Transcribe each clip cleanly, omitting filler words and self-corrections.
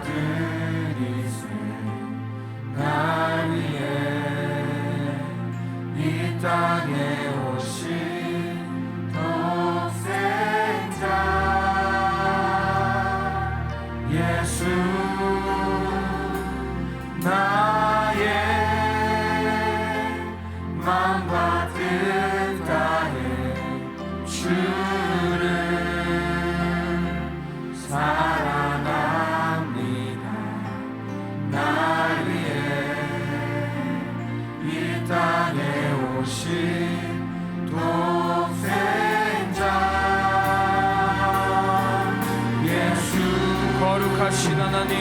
들이신 날 위해 이 땅에 오신 독생자 예수 나의 마음과 뜻 다해 주를 사랑합니다. 날 위해 이 땅에 오신 독생자 예수 거룩하신 하나님,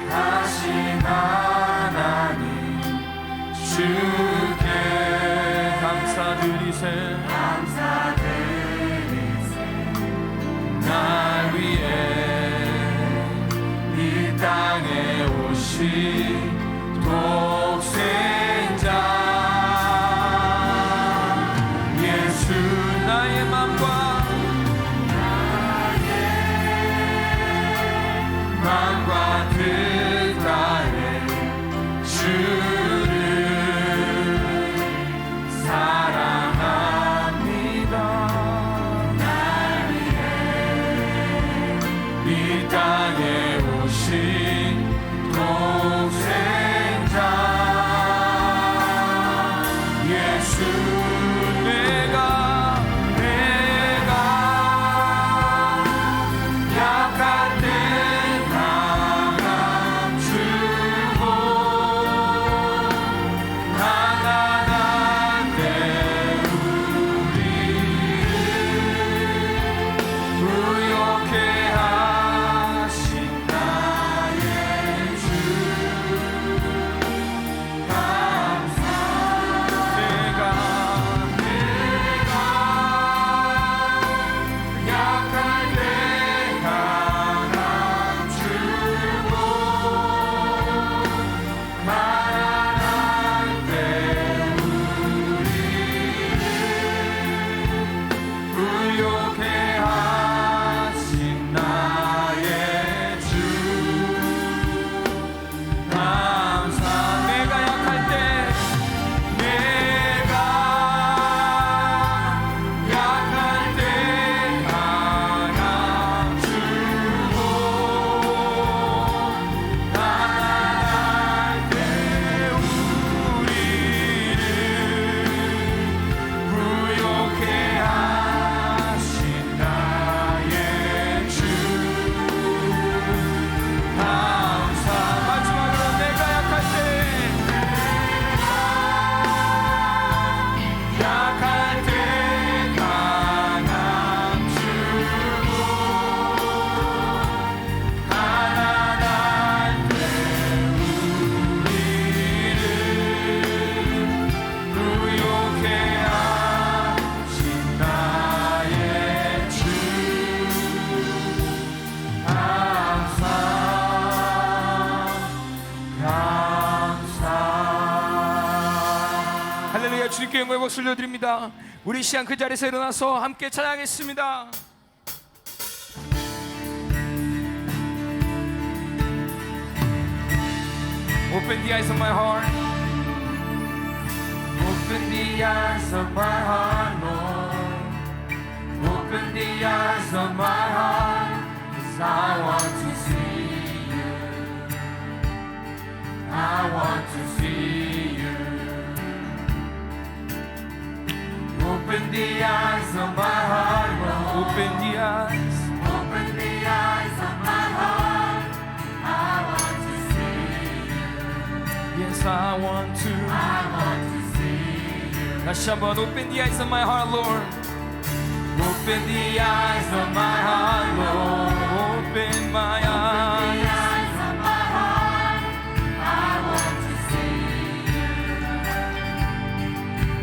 거룩하신 하나님 주께 감사드리세. 날 위해 이 땅에 오신 독생자 예수 나의 맘과 뜻 다해 주를 사랑합니다. 날 위해 이 땅에 오신 독생자 예수 내가 약할 때 강함 주고 가난한 때 우리를 부욕해 하신 나의 주 감사 내가 약할 때 강함 주고 가난한 때 우리를 부욕해 하신 나의 주 감사 내가 약할 때 내가 약할 때 강함 주고 가난할 때 우리를 부욕해 하신 나의 주 감사 마지막으로 내가 약할 때 약할 때 강함 주고 가난할 때 우리를 부욕해 하신 나의 주 감사 할렐루야. 주님께 영광의 박수를 올려드립니다. 우리 시간 그 자리에서 일어나서 함께 찬양하겠습니다. Open the eyes of my heart. Open the eyes of my heart, Lord. Open the eyes of my heart, 'cause I want to see you. I want to see you. Open the eyes of my heart, Lord. Open the eyes. Open the eyes of my heart. I want to see you. Yes, I want to. I want to see you. 다시 한번 Open the eyes of my heart, Lord. Open the eyes of my heart, Lord. Open my The eyes. eyes of my heart. I want to see you.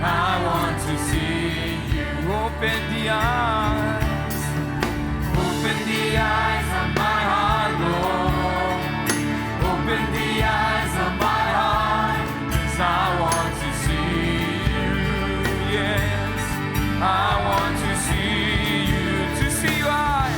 I want to see you. Open the eyes. Open the eyes of my heart, Lord. Open the eyes of my heart, 'cause I want to see you. Yes, I want to see you. To see your eyes.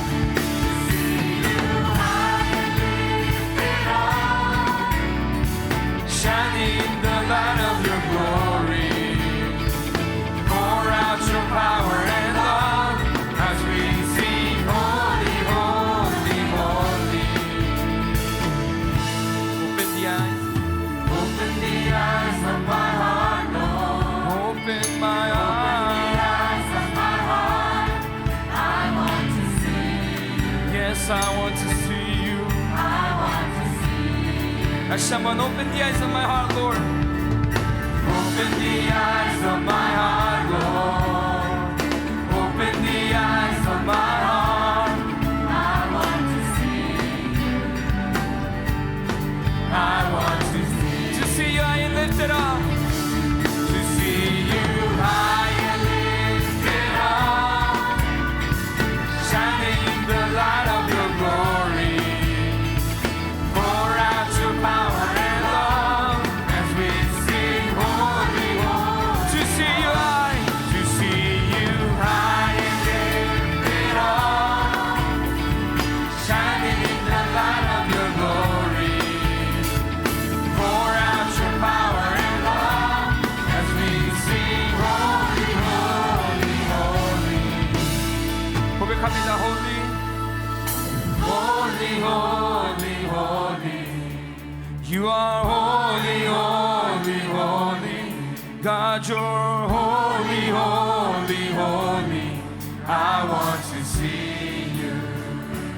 Yes, I want to see you. 다시 한번 open the eyes of my heart, Lord. Open the eyes of my heart, Lord. Open the eyes of my heart. I want to see you. I want to See you high and lifted up. see you high and lifted up, shining in the light of your glory. Pour out your power and love as we sing holy, holy. To see you high. To see you high and lifted up, shining in the light of your glory. Pour out your power and love as we sing holy, holy, holy. 고백합니다. Holy. Holy, holy, holy. You are holy, holy, holy. God, you're holy, holy, holy. I want to see you.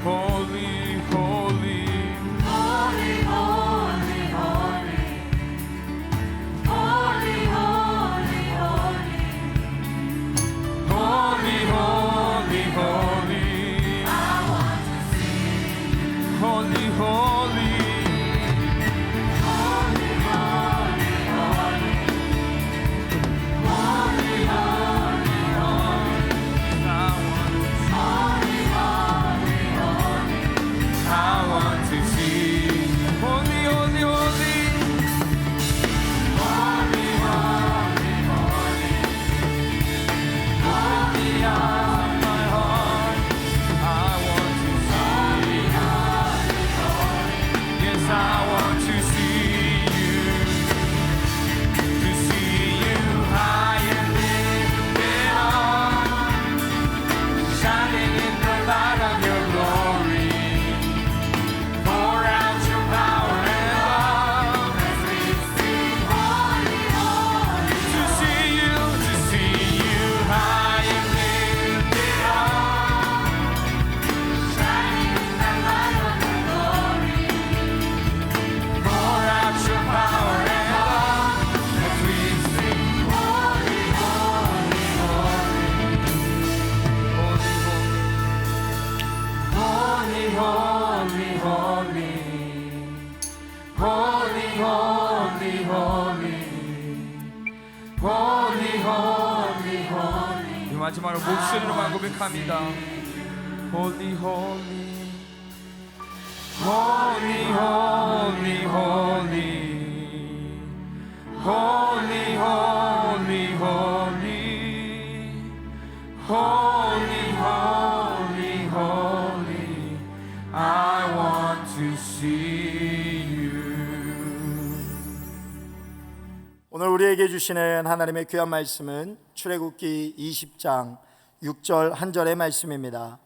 Holy, holy. Holy, holy, holy. Holy, holy, holy. Holy, holy, holy. I want to see you. Holy, holy. Holy, holy, holy. Holy, holy, holy. Holy, holy, holy. I want to see you. Holy, holy, holy. Holy, holy, holy. Holy, Of my heart, I want to see you. Yes, I want to see you. To see you high and lifted up, shining in the light of your glory. Pour out your power and love as we sing holy, holy. to see You high and lifted up, shining in the light of your glory. Pour out your power and love as we sing holy, holy, holy. Holy, holy, holy. Holy, holy, holy. Holy, holy, holy. 이 마지막으로 목소리로만 고백합니다. Holy, holy. Holy, holy, holy. Holy, holy, holy. Holy, holy, holy. I want to see you. 오늘 우리에게 주시는 하나님의 귀한 말씀은 출애굽기 20장 6절 한 절의 말씀입니다.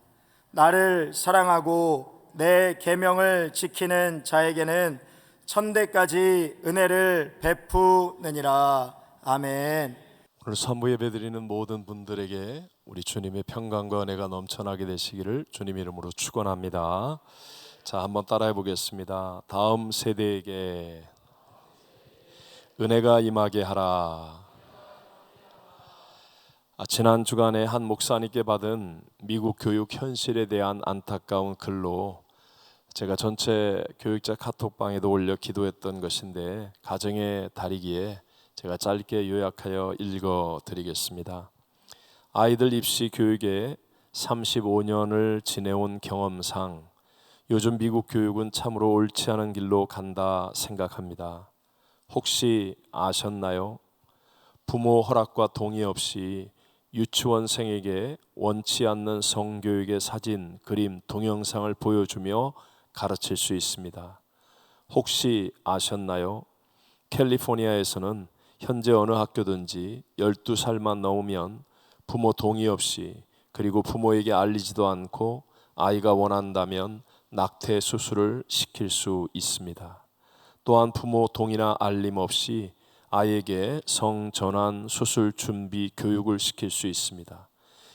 나를 사랑하고 내 계명을 지키는 자에게는 천대까지 은혜를 베푸느니라. 아멘. 오늘 선부 예배 드리는 모든 분들에게 우리 주님의 평강과 은혜가 넘쳐나게 되시기를 주님 이름으로 축원합니다. 자, 한번 따라해 보겠습니다. 다음 세대에게 은혜가 임하게 하라. 지난 주간에 한 목사님께 받은 미국 교육 현실에 대한 안타까운 글로 제가 전체 교육자 카톡방에도 올려 기도했던 것인데 가정의 달이기에 제가 짧게 요약하여 읽어드리겠습니다. 아이들 입시 교육에 35년을 지내온 경험상 요즘 미국 교육은 참으로 옳지 않은 길로 간다 생각합니다. 혹시 아셨나요? 부모 허락과 동의 없이 유치원생에게 원치 않는 성교육의 사진, 그림, 동영상을 보여주며 가르칠 수 있습니다. 혹시 아셨나요? 캘리포니아에서는 현재 어느 학교든지 12살만 넘으면 부모 동의 없이 그리고 부모에게 알리지도 않고 아이가 원한다면 낙태 수술을 시킬 수 있습니다. 또한 부모 동의나 알림 없이 아이에게 성전환 수술 준비 교육을 시킬 수 있습니다.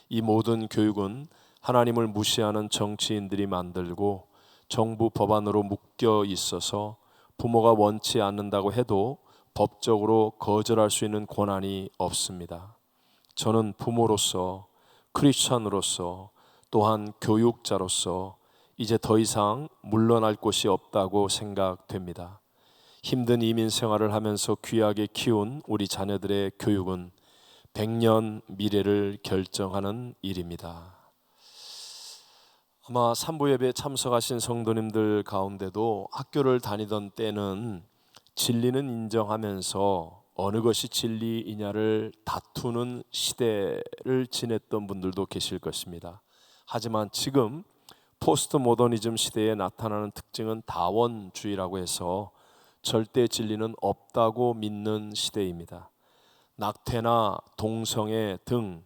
이 모든 교육은 하나님을 무시하는 정치인들이 만들고 정부 법안으로 묶여 있어서 부모가 원치 않는다고 해도 법적으로 거절할 수 있는 권한이 없습니다. 저는 부모로서, 크리스찬으로서, 또한 교육자로서 이제 더 이상 물러날 곳이 없다고 생각됩니다. 힘든 이민 생활을 하면서 귀하게 키운 우리 자녀들의 교육은 100년 미래를 결정하는 일입니다. 아마 산부 예배에 참석하신 성도님들 가운데도 학교를 다니던 때는 진리는 인정하면서 어느 것이 진리이냐를 다투는 시대를 지냈던 분들도 계실 것입니다. 하지만 지금 포스트 모더니즘 시대에 나타나는 특징은 다원주의라고 해서 절대 진리는 없다고 믿는 시대입니다. 낙태나 동성애 등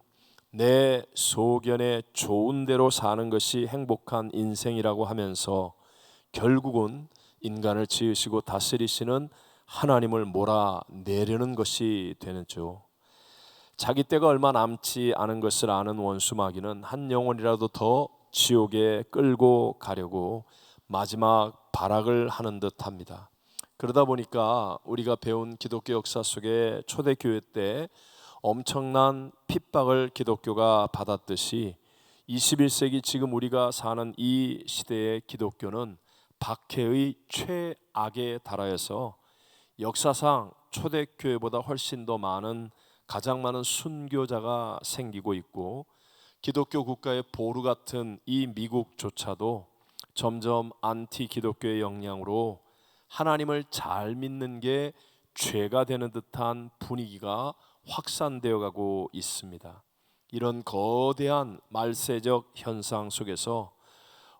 내 소견에 좋은 대로 사는 것이 행복한 인생이라고 하면서 결국은 인간을 지으시고 다스리시는 하나님을 몰아내려는 것이 되는죠. 자기 때가 얼마 남지 않은 것을 아는 원수마귀는 한 영혼이라도 더 지옥에 끌고 가려고 마지막 발악을 하는 듯합니다. 그러다 보니까 우리가 배운 기독교 역사 속에 초대교회 때 엄청난 핍박을 기독교가 받았듯이 21세기 지금 우리가 사는 이 시대의 기독교는 박해의 최악에 달하여서 역사상 초대교회보다 훨씬 더 많은, 가장 많은 순교자가 생기고 있고, 기독교 국가의 보루 같은 이 미국조차도 점점 안티 기독교의 영향으로 하나님을 잘 믿는 게 죄가 되는 듯한 분위기가 확산되어 가고 있습니다. 이런 거대한 말세적 현상 속에서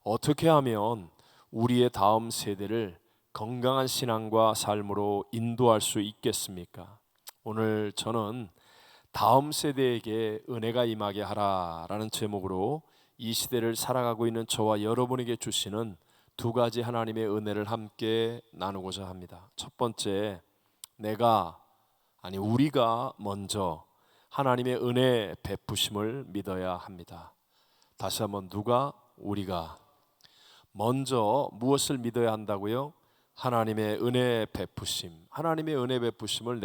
어떻게 하면 우리의 다음 세대를 건강한 신앙과 삶으로 인도할 수 있겠습니까? 오늘 저는 다음 세대에게 은혜가 임하게 하라라는 제목으로 이 시대를 살아가고 있는 저와 여러분에게 주시는 두 가지 하나님의 은혜를 함께 나누고자 합니다. 첫 번째, 우리가 먼저 하나님의 은혜 베푸심을 믿어야 합니다. 다시 한번, 우리가 먼저 무엇을 믿어야 한다고요? 하나님의 은혜 베푸심. 하나님의 은혜 베푸심을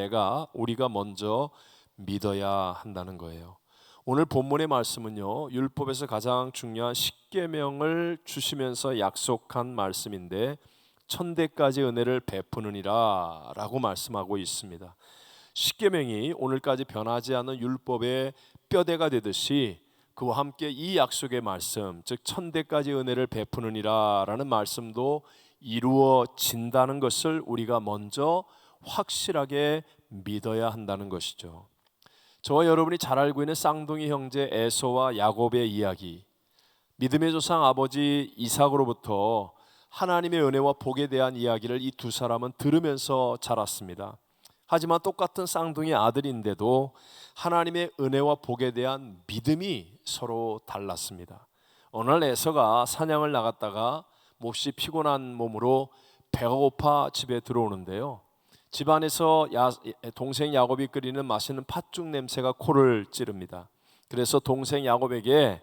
우리가 먼저 믿어야 한다는 거예요. 오늘 본문의 말씀은요, 율법에서 가장 중요한 십계명을 주시면서 약속한 말씀인데, 천대까지 은혜를 베푸느니라 라고 말씀하고 있습니다. 십계명이 오늘까지 변하지 않는 율법의 뼈대가 되듯이 그와 함께 이 약속의 말씀, 즉 천대까지 은혜를 베푸느니라 라는 말씀도 이루어진다는 것을 우리가 먼저 확실하게 믿어야 한다는 것이죠. 저와 여러분이 잘 알고 있는 쌍둥이 형제 에서와 야곱의 이야기, 믿음의 조상 아버지 이삭으로부터 하나님의 은혜와 복에 대한 이야기를 이 두 사람은 들으면서 자랐습니다. 하지만 똑같은 쌍둥이 아들인데도 하나님의 은혜와 복에 대한 믿음이 서로 달랐습니다. 어느 날 에서가 사냥을 나갔다가 몹시 피곤한 몸으로 배가 고파 집에 들어오는데요, 집안에서 동생 야곱이 끓이는 맛있는 팥죽 냄새가 코를 찌릅니다. 그래서 동생 야곱에게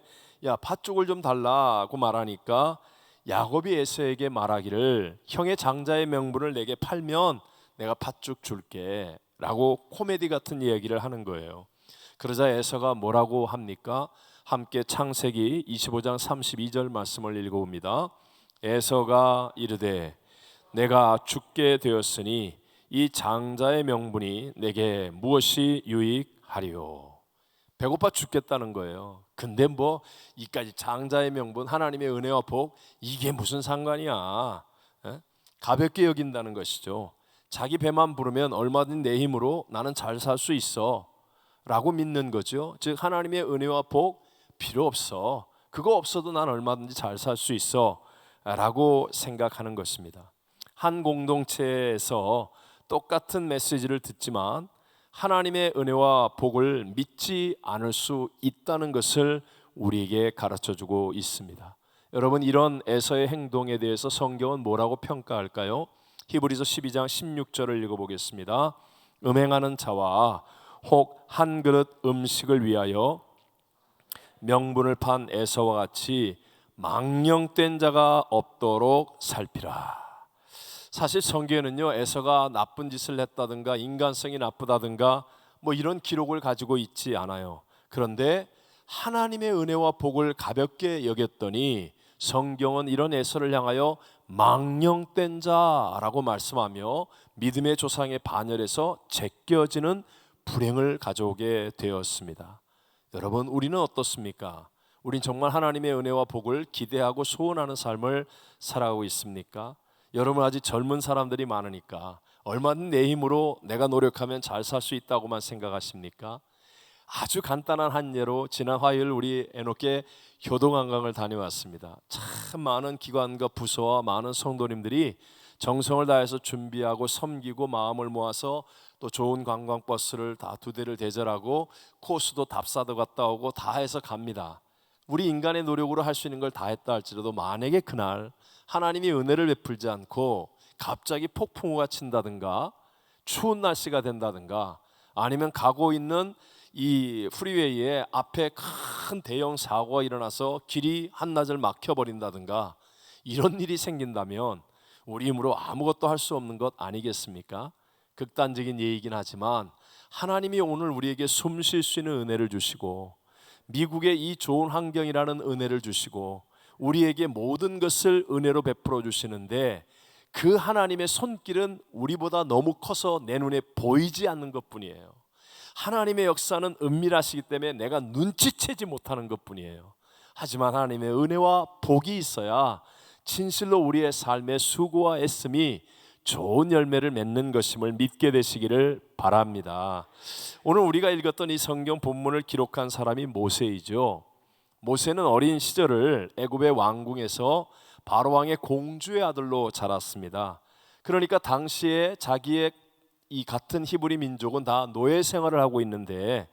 팥죽을 좀 달라고 말하니까 야곱이 에서에게 말하기를, 형의 장자의 명분을 내게 팔면 내가 팥죽 줄게 라고 코미디 같은 얘기를 하는 거예요. 그러자 에서가 뭐라고 합니까? 함께 창세기 25장 32절 말씀을 읽어봅니다. 에서가 이르되 내가 죽게 되었으니 이 장자의 명분이 내게 무엇이 유익하리요? 배고파 죽겠다는 거예요. 근데 이까지 장자의 명분, 하나님의 은혜와 복, 이게 무슨 상관이야? 가볍게 여긴다는 것이죠. 자기 배만 부르면 얼마든지 내 힘으로 나는 잘 살 수 있어 라고 믿는 거죠. 즉 하나님의 은혜와 복 필요 없어, 그거 없어도 난 얼마든지 잘 살 수 있어 라고 생각하는 것입니다. 한 공동체에서 똑같은 메시지를 듣지만 하나님의 은혜와 복을 믿지 않을 수 있다는 것을 우리에게 가르쳐주고 있습니다. 여러분, 이런 에서의 행동에 대해서 성경은 뭐라고 평가할까요? 히브리서 12장 16절을 읽어보겠습니다. 음행하는 자와 혹 한 그릇 음식을 위하여 명분을 판 에서와 같이 망령된 자가 없도록 살피라. 사실 성경에는요, 에서가 나쁜 짓을 했다든가 인간성이 나쁘다든가 뭐 이런 기록을 가지고 있지 않아요. 그런데 하나님의 은혜와 복을 가볍게 여겼더니 성경은 이런 에서를 향하여 망령된 자라고 말씀하며 믿음의 조상의 반열에서 제껴지는 불행을 가져오게 되었습니다. 여러분, 우리는 어떻습니까? 우린 정말 하나님의 은혜와 복을 기대하고 소원하는 삶을 살아가고 있습니까? 여러분, 아직 젊은 사람들이 많으니까 얼마든 내 힘으로 내가 노력하면 잘 살 수 있다고만 생각하십니까? 아주 간단한 한 예로 지난 화요일 우리 애녹게 효동관광을 다녀왔습니다. 참 많은 기관과 부서와 많은 성도님들이 정성을 다해서 준비하고 섬기고 마음을 모아서 또 좋은 관광버스를 다 2대를 대절하고 코스도 답사도 갔다 오고 다 해서 갑니다. 우리 인간의 노력으로 할 수 있는 걸 다 했다 할지라도 만약에 그날 하나님이 은혜를 베풀지 않고 갑자기 폭풍우가 친다든가 추운 날씨가 된다든가 아니면 가고 있는 이 프리웨이에 앞에 큰 대형 사고가 일어나서 길이 한나절 막혀버린다든가 이런 일이 생긴다면 우리 힘으로 아무것도 할 수 없는 것 아니겠습니까? 극단적인 예이긴 하지만 하나님이 오늘 우리에게 숨 쉴 수 있는 은혜를 주시고 미국의 이 좋은 환경이라는 은혜를 주시고 우리에게 모든 것을 은혜로 베풀어 주시는데 그 하나님의 손길은 우리보다 너무 커서 내 눈에 보이지 않는 것뿐이에요. 하나님의 역사는 은밀하시기 때문에 내가 눈치채지 못하는 것뿐이에요. 하지만 하나님의 은혜와 복이 있어야 진실로 우리의 삶의 수고와 애씀이 좋은 열매를 맺는 것임을 믿게 되시기를 바랍니다. 오늘 우리가 읽었던 이 성경 본문을 기록한 사람이 모세이죠. 모세는 어린 시절을 애굽의 왕궁에서 바로 왕의 공주의 아들로 자랐습니다. 그러니까 당시에 자기의 이 같은 히브리 민족은 다 노예 생활을 하고 있는데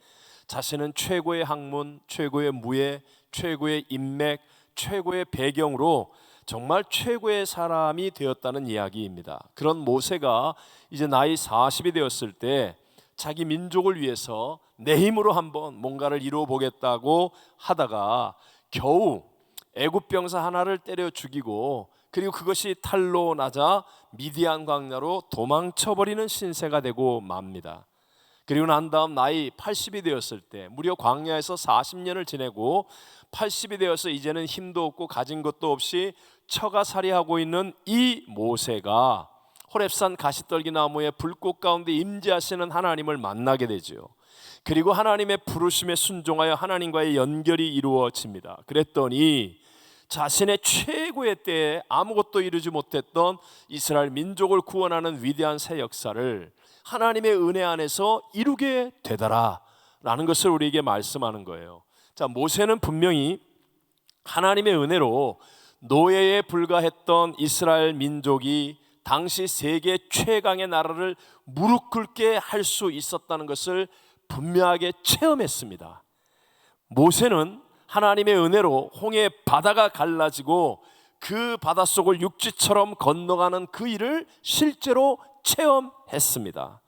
자신은 최고의 학문, 최고의 무예, 최고의 인맥, 최고의 배경으로 정말 최고의 사람이 되었다는 이야기입니다. 그런 모세가 이제 나이 40이 되었을 때 자기 민족을 위해서 내 힘으로 한번 뭔가를 이루어 보겠다고 하다가 겨우 애굽 병사 하나를 때려 죽이고 그리고 그것이 탄로 나자 미디안 광야로 도망쳐버리는 신세가 되고 맙니다. 그리고 난 다음 나이 80이 되었을 때 무려 광야에서 40년을 지내고 80이 되어서 이제는 힘도 없고 가진 것도 없이 처가살이하고 있는 이 모세가 호렙산 가시떨기 나무의 불꽃 가운데 임재하시는 하나님을 만나게 되죠. 그리고 하나님의 부르심에 순종하여 하나님과의 연결이 이루어집니다. 그랬더니 자신의 최고의 때에 아무것도 이루지 못했던 이스라엘 민족을 구원하는 위대한 새 역사를 하나님의 은혜 안에서 이루게 되더라 라는 것을 우리에게 말씀하는 거예요. 자, 모세는 분명히 하나님의 은혜로 노예에 불과했던 이스라엘 민족이 당시 세계 최강의 나라를 무릎 꿇게 할 수 있었다는 것을 분명하게 체험했습니다. 모세는 하나님의 은혜로 홍해 바다가 갈라지고 그 바닷속을 육지처럼 건너가는 그 일을 실제로 체험했습니다.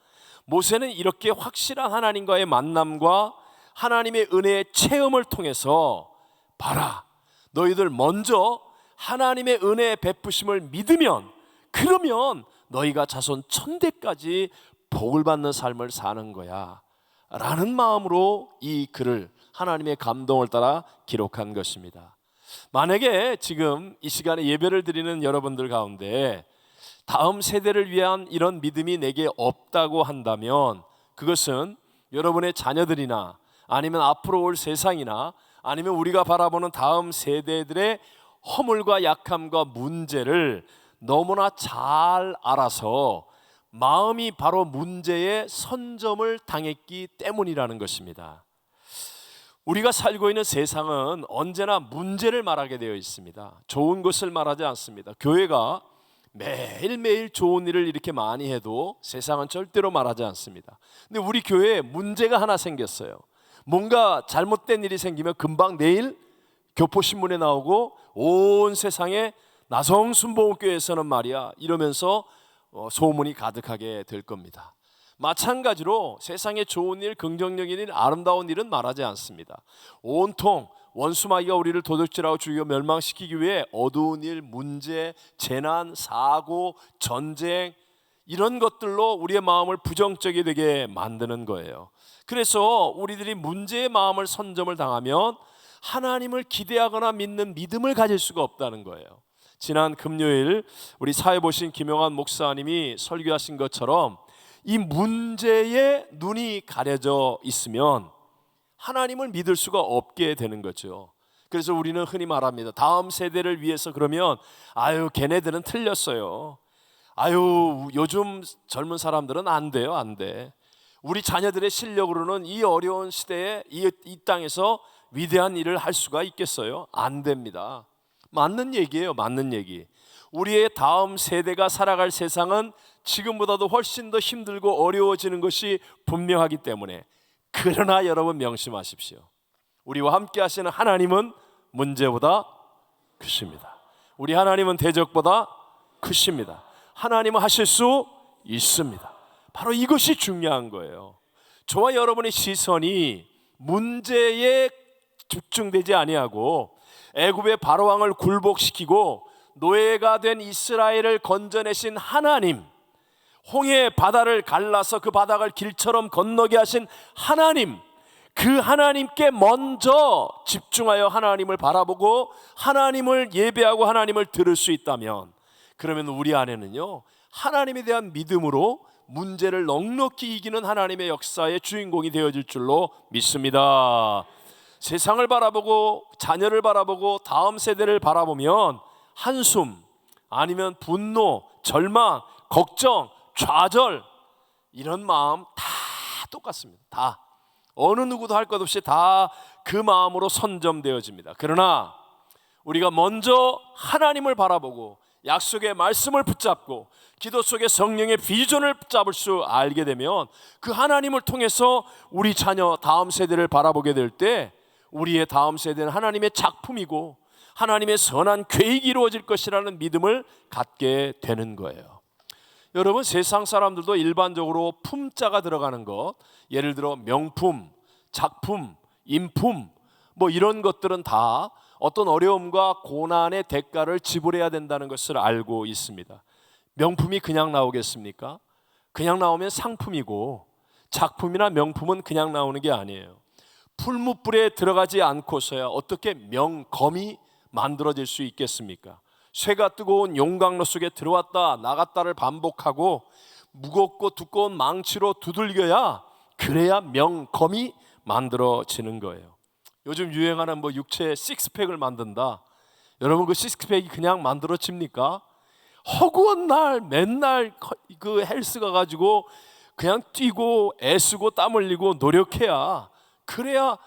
모세는 이렇게 확실한 하나님과의 만남과 하나님의 은혜의 체험을 통해서 봐라, 너희들 먼저 하나님의 은혜의 베푸심을 믿으면 그러면 너희가 자손 천대까지 복을 받는 삶을 사는 거야 라는 마음으로 이 글을 하나님의 감동을 따라 기록한 것입니다. 만약에 지금 이 시간에 예배를 드리는 여러분들 가운데 다음 세대를 위한 이런 믿음이 내게 없다고 한다면 그것은 여러분의 자녀들이나 아니면 앞으로 올 세상이나 아니면 우리가 바라보는 다음 세대들의 허물과 약함과 문제를 너무나 잘 알아서 마음이 바로 문제의 선점을 당했기 때문이라는 것입니다. 우리가 살고 있는 세상은 언제나 문제를 말하게 되어 있습니다. 좋은 것을 말하지 않습니다. 교회가 매일매일 좋은 일을 이렇게 많이 해도 세상은 절대로 말하지 않습니다. 근데 우리 교회에 문제가 하나 생겼어요. 뭔가 잘못된 일이 생기면 금방 내일 교포신문에 나오고 온 세상에 나성순복음교회에서는 말이야 이러면서 소문이 가득하게 될 겁니다. 마찬가지로 세상에 좋은 일, 긍정적인 일, 아름다운 일은 말하지 않습니다. 온통 원수마귀가 우리를 도둑질하고 죽이고 멸망시키기 위해 어두운 일, 문제, 재난, 사고, 전쟁 이런 것들로 우리의 마음을 부정적이 되게 만드는 거예요. 그래서 우리들이 문제의 마음을 선점을 당하면 하나님을 기대하거나 믿는 믿음을 가질 수가 없다는 거예요. 지난 금요일 우리 사회 보신 김영환 목사님이 설교하신 것처럼 이 문제에 눈이 가려져 있으면 하나님을 믿을 수가 없게 되는 거죠. 그래서 우리는 흔히 말합니다. 다음 세대를 위해서 그러면 아유 걔네들은 틀렸어요. 아유 요즘 젊은 사람들은 안 돼요, 안 돼. 우리 자녀들의 실력으로는 이 어려운 시대에 이 땅에서 위대한 일을 할 수가 있겠어요? 안 됩니다. 맞는 얘기예요, 맞는 얘기. 우리의 다음 세대가 살아갈 세상은 지금보다도 훨씬 더 힘들고 어려워지는 것이 분명하기 때문에. 그러나 여러분 명심하십시오. 우리와 함께 하시는 하나님은 문제보다 크십니다. 우리 하나님은 대적보다 크십니다. 하나님은 하실 수 있습니다. 바로 이것이 중요한 거예요. 저와 여러분의 시선이 문제에 집중되지 아니하고 애굽의 바로왕을 굴복시키고 노예가 된 이스라엘을 건져내신 하나님, 홍해 바다를 갈라서 그 바다를 길처럼 건너게 하신 하나님, 그 하나님께 먼저 집중하여 하나님을 바라보고 하나님을 예배하고 하나님을 들을 수 있다면, 그러면 우리 안에는요 하나님에 대한 믿음으로 문제를 넉넉히 이기는 하나님의 역사의 주인공이 되어질 줄로 믿습니다. 세상을 바라보고 자녀를 바라보고 다음 세대를 바라보면 한숨 아니면 분노, 절망, 걱정, 좌절 이런 마음 다 똑같습니다. 다 어느 누구도 할 것 없이 다 그 마음으로 선점되어집니다. 그러나 우리가 먼저 하나님을 바라보고 약속의 말씀을 붙잡고 기도 속에 성령의 비전을 붙잡을 수 알게 되면 그 하나님을 통해서 우리 자녀 다음 세대를 바라보게 될 때 우리의 다음 세대는 하나님의 작품이고 하나님의 선한 계획이 이루어질 것이라는 믿음을 갖게 되는 거예요. 여러분, 세상 사람들도 일반적으로 품자가 들어가는 것, 예를 들어 명품, 작품, 인품 뭐 이런 것들은 다 어떤 어려움과 고난의 대가를 지불해야 된다는 것을 알고 있습니다. 명품이 그냥 나오겠습니까? 그냥 나오면 상품이고 작품이나 명품은 그냥 나오는 게 아니에요. 풀무불에 들어가지 않고서야 어떻게 명검이 만들어질 수 있겠습니까? 쇠가 뜨거운 용광로 속에 들어왔다 나갔다를 반복하고 무겁고 두꺼운 망치로 두들겨야 그래야 명검이 만들어지는 거예요. 요즘 유행하는 뭐 육체 식스팩을 만든다. 여러분, 그 식스팩이 그냥 만들어집니까? 허구한 날 맨날 그 헬스 가가지고 그냥 뛰고 애쓰고 땀 흘리고 노력해야, 그래야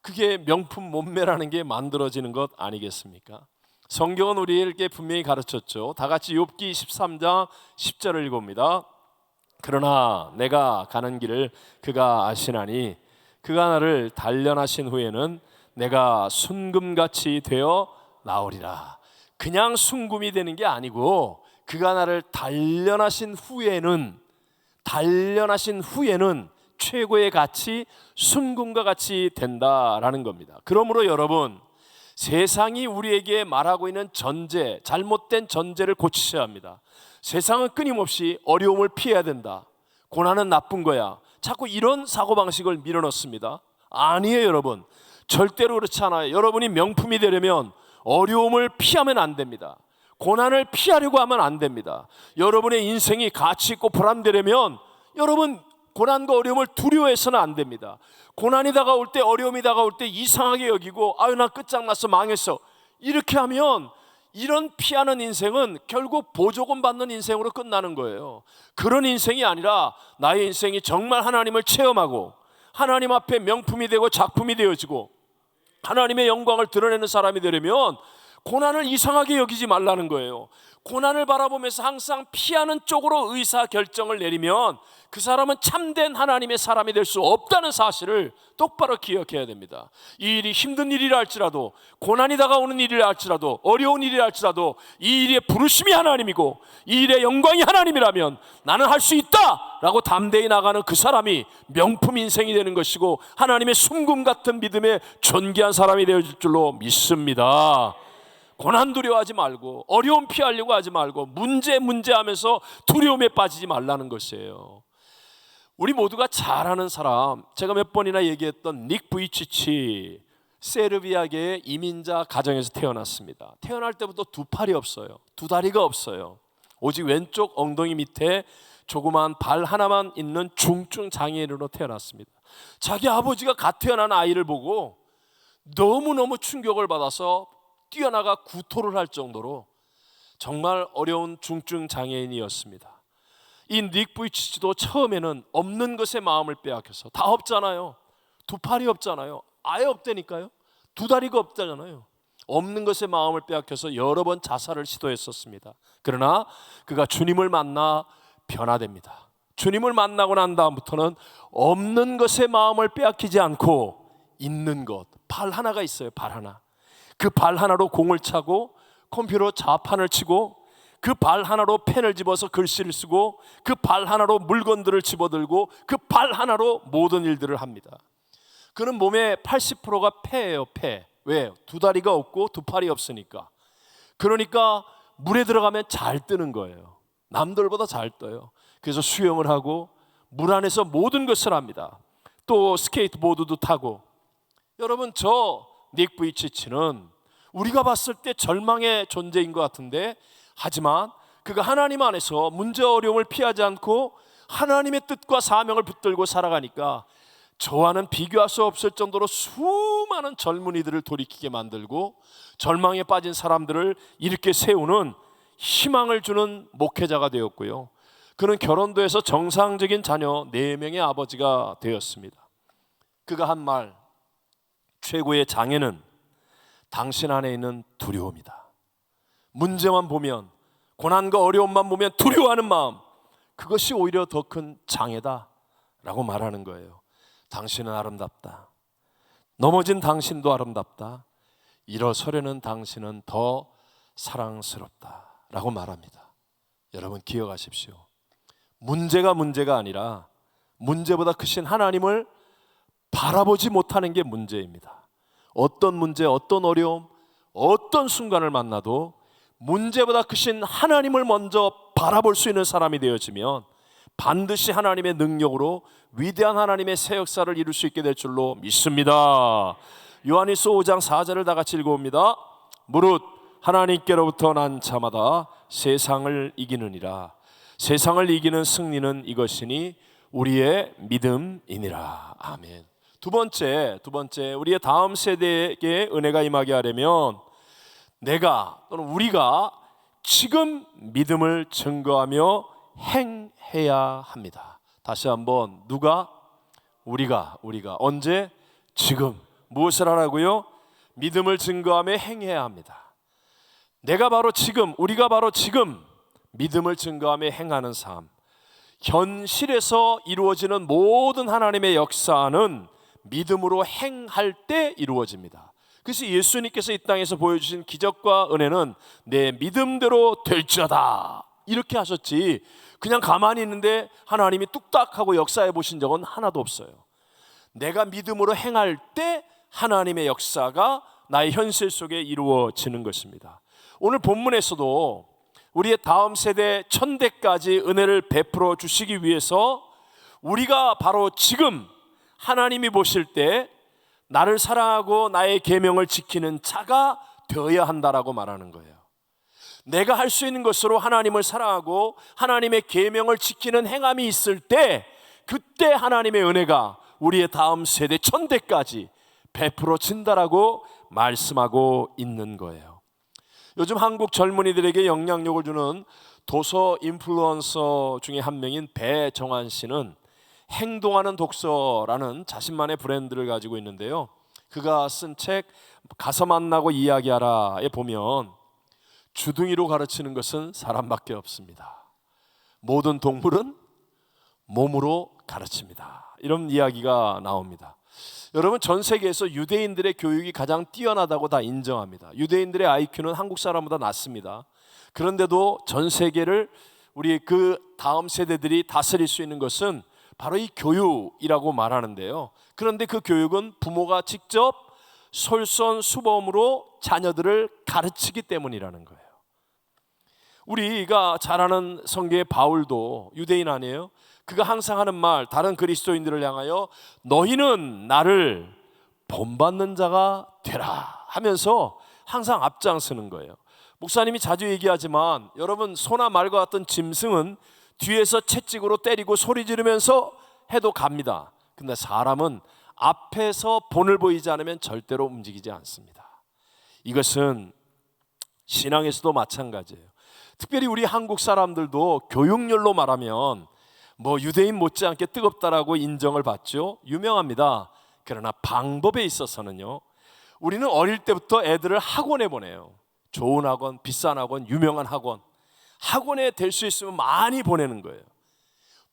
그게 명품 몸매라는 게 만들어지는 것 아니겠습니까? 성경은 우리에게 분명히 가르쳤죠. 다 같이 욥기 13장 10절을 읽어봅니다. 그러나 내가 가는 길을 그가 아시나니 그가 나를 단련하신 후에는 내가 순금같이 되어 나오리라. 그냥 순금이 되는 게 아니고 그가 나를 단련하신 후에는 최고의 가치 순금과 같이 된다라는 겁니다. 그러므로 여러분, 세상이 우리에게 말하고 있는 전제, 잘못된 전제를 고치셔야 합니다. 세상은 끊임없이 어려움을 피해야 된다, 고난은 나쁜 거야, 자꾸 이런 사고방식을 밀어넣습니다. 아니에요 여러분, 절대로 그렇지 않아요. 여러분이 명품이 되려면 어려움을 피하면 안 됩니다. 고난을 피하려고 하면 안 됩니다. 여러분의 인생이 가치 있고 보람되려면 여러분 고난과 어려움을 두려워해서는 안 됩니다. 고난이 다가올 때, 어려움이 다가올 때 이상하게 여기고 아유 나 끝장났어, 망했어, 이렇게 하면 이런 피하는 인생은 결국 보조금 받는 인생으로 끝나는 거예요. 그런 인생이 아니라 나의 인생이 정말 하나님을 체험하고 하나님 앞에 명품이 되고 작품이 되어지고 하나님의 영광을 드러내는 사람이 되려면 고난을 이상하게 여기지 말라는 거예요. 고난을 바라보면서 항상 피하는 쪽으로 의사결정을 내리면 그 사람은 참된 하나님의 사람이 될 수 없다는 사실을 똑바로 기억해야 됩니다. 이 일이 힘든 일이라 할지라도, 고난이 다가오는 일이라 할지라도, 어려운 일이라 할지라도 이 일의 부르심이 하나님이고 이 일의 영광이 하나님이라면 나는 할 수 있다 라고 담대히 나가는 그 사람이 명품 인생이 되는 것이고 하나님의 순금 같은 믿음의 존귀한 사람이 되어질 줄로 믿습니다. 고난 두려워하지 말고, 어려움 피하려고 하지 말고, 문제 하면서 두려움에 빠지지 말라는 것이에요. 우리 모두가 잘 아는 사람, 제가 몇 번이나 얘기했던 닉 부이치치, 세르비아계의 이민자 가정에서 태어났습니다. 태어날 때부터 두 팔이 없어요. 두 다리가 없어요. 오직 왼쪽 엉덩이 밑에 조그만 발 하나만 있는 중증 장애인으로 태어났습니다. 자기 아버지가 갓 태어난 아이를 보고 너무너무 충격을 받아서 뛰어나가 구토를 할 정도로 정말 어려운 중증 장애인이었습니다. 이 닉 부이치치도 처음에는 없는 것에 마음을 빼앗겨서, 다 없잖아요. 두 팔이 없잖아요. 아예 없다니까요. 두 다리가 없다잖아요. 없는 것에 마음을 빼앗겨서 여러 번 자살을 시도했었습니다. 그러나 그가 주님을 만나 변화됩니다. 주님을 만나고 난 다음부터는 없는 것에 마음을 빼앗기지 않고 있는 것, 발 하나가 있어요. 발 하나. 그 발 하나로 공을 차고 컴퓨터 자판을 치고 그 발 하나로 펜을 집어서 글씨를 쓰고 그 발 하나로 물건들을 집어들고 그 발 하나로 모든 일들을 합니다. 그는 몸의 80%가 폐예요. 폐. 왜? 두 다리가 없고 두 팔이 없으니까. 그러니까 물에 들어가면 잘 뜨는 거예요. 남들보다 잘 떠요. 그래서 수영을 하고 물 안에서 모든 것을 합니다. 또 스케이트보드도 타고. 여러분, 저 닉 부이치치는 우리가 봤을 때 절망의 존재인 것 같은데, 하지만 그가 하나님 안에서 문제 어려움을 피하지 않고 하나님의 뜻과 사명을 붙들고 살아가니까 저와는 비교할 수 없을 정도로 수많은 젊은이들을 돌이키게 만들고 절망에 빠진 사람들을 이렇게 세우는 희망을 주는 목회자가 되었고요. 그는 결혼도 해서 정상적인 자녀 4명의 아버지가 되었습니다. 그가 한 말, 최고의 장애는 당신 안에 있는 두려움이다. 문제만 보면, 고난과 어려움만 보면 두려워하는 마음, 그것이 오히려 더 큰 장애다 라고 말하는 거예요. 당신은 아름답다. 넘어진 당신도 아름답다. 일어서려는 당신은 더 사랑스럽다 라고 말합니다. 여러분, 기억하십시오. 문제가 아니라 문제보다 크신 하나님을 바라보지 못하는 게 문제입니다. 어떤 문제, 어떤 어려움, 어떤 순간을 만나도 문제보다 크신 하나님을 먼저 바라볼 수 있는 사람이 되어지면 반드시 하나님의 능력으로 위대한 하나님의 새 역사를 이룰 수 있게 될 줄로 믿습니다. 요한일서 5장 4절을 다 같이 읽어봅니다. 무릇 하나님께로부터 난 자마다 세상을 이기느니라. 세상을 이기는 승리는 이것이니 우리의 믿음이니라. 아멘. 두 번째, 우리의 다음 세대에게 은혜가 임하게 하려면 내가 또는 우리가 지금 믿음을 증거하며 행해야 합니다. 다시 한번, 누가? 우리가. 언제? 지금. 무엇을 하라고요? 믿음을 증거하며 행해야 합니다. 내가 바로 지금, 우리가 바로 지금 믿음을 증거하며 행하는 삶, 현실에서 이루어지는 모든 하나님의 역사는 믿음으로 행할 때 이루어집니다. 그래서 예수님께서 이 땅에서 보여주신 기적과 은혜는 내 믿음대로 될지어다 이렇게 하셨지, 그냥 가만히 있는데 하나님이 뚝딱하고 역사해 보신 적은 하나도 없어요. 내가 믿음으로 행할 때 하나님의 역사가 나의 현실 속에 이루어지는 것입니다. 오늘 본문에서도 우리의 다음 세대 천대까지 은혜를 베풀어 주시기 위해서 우리가 바로 지금 하나님이 보실 때 나를 사랑하고 나의 계명을 지키는 자가 되어야 한다라고 말하는 거예요. 내가 할 수 있는 것으로 하나님을 사랑하고 하나님의 계명을 지키는 행함이 있을 때, 그때 하나님의 은혜가 우리의 다음 세대 천대까지 베풀어진다라고 말씀하고 있는 거예요. 요즘 한국 젊은이들에게 영향력을 주는 도서 인플루언서 중에 한 명인 배정환 씨는 행동하는 독서라는 자신만의 브랜드를 가지고 있는데요. 그가 쓴 책 가서 만나고 이야기하라에 보면 주둥이로 가르치는 것은 사람밖에 없습니다. 모든 동물은 몸으로 가르칩니다. 이런 이야기가 나옵니다. 여러분, 전 세계에서 유대인들의 교육이 가장 뛰어나다고 다 인정합니다. 유대인들의 IQ는 한국 사람보다 낮습니다. 그런데도 전 세계를 우리 그 다음 세대들이 다스릴 수 있는 것은 바로 이 교육이라고 말하는데요. 그런데 그 교육은 부모가 직접 솔선수범으로 자녀들을 가르치기 때문이라는 거예요. 우리가 잘 아는 성경의 바울도 유대인 아니에요? 그가 항상 하는 말, 다른 그리스도인들을 향하여 너희는 나를 본받는 자가 되라 하면서 항상 앞장서는 거예요. 목사님이 자주 얘기하지만 여러분, 소나 말과 같은 짐승은 뒤에서 채찍으로 때리고 소리 지르면서 해도 갑니다. 근데 사람은 앞에서 본을 보이지 않으면 절대로 움직이지 않습니다. 이것은 신앙에서도 마찬가지예요. 특별히 우리 한국 사람들도 교육열로 말하면 뭐 유대인 못지않게 뜨겁다라고 인정을 받죠. 유명합니다. 그러나 방법에 있어서는요, 우리는 어릴 때부터 애들을 학원에 보내요. 좋은 학원, 비싼 학원, 유명한 학원, 학원에 될 수 있으면 많이 보내는 거예요.